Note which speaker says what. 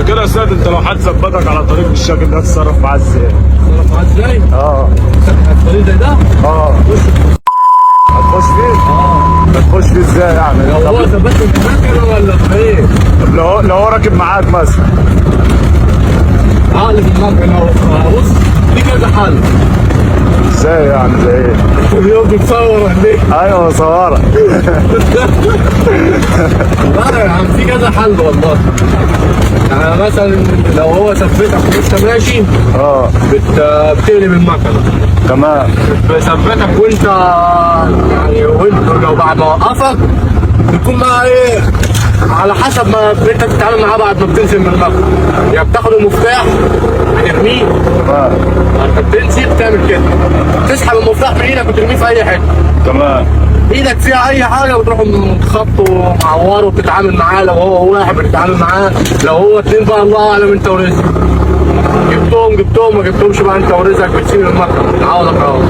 Speaker 1: كده يا سيد، انت لو حد ظبطك على طريق بالشكل ده تتصرف معاه ازاي؟
Speaker 2: تعرف معاه ازاي؟
Speaker 1: اه
Speaker 2: الطريق زي ده؟
Speaker 1: اه هتخش فيه؟
Speaker 2: اه
Speaker 1: هتخش فيه ازاي يعني؟
Speaker 2: لو هو ثبت في المكنه ولا في ايه؟
Speaker 1: طب لو هو راكب معاك مثلا.
Speaker 2: عقل في المكنه بص في كذا حل.
Speaker 1: ازاي يعني زي ايه؟
Speaker 2: اليوم بتصور ولا ايه؟
Speaker 1: ايوه صورك.
Speaker 2: لا يا عم في كذا حل والله. يعني مثلا لو هو ثبتك وانت ماشي
Speaker 1: اه
Speaker 2: بتقلب المكنه.
Speaker 1: تمام.
Speaker 2: بثبتك وانت يعني وانت لو بعد ما اوقفك بتكون بقى ايه على حسب ما انت بتتعامل معاه بعد ما بتنزل من المكنه. يا بتاخد المفتاح ترميه،
Speaker 1: تمام
Speaker 2: انت بتنزل بتعمل كده تسحب المفتاح من ايدك وترميه في اي حته.
Speaker 1: تمام.
Speaker 2: ايدك فيها اي حاجه وتروح خبطه معوره وبتتعامل معاه. لو هو واحد بتتعامل معاه، لو هو اتنين بقى الله اعلم انت ورزقك. جبتهم ما جبتهمش بقى انت ورزقك بتسيب المكنه. عوضك اهو.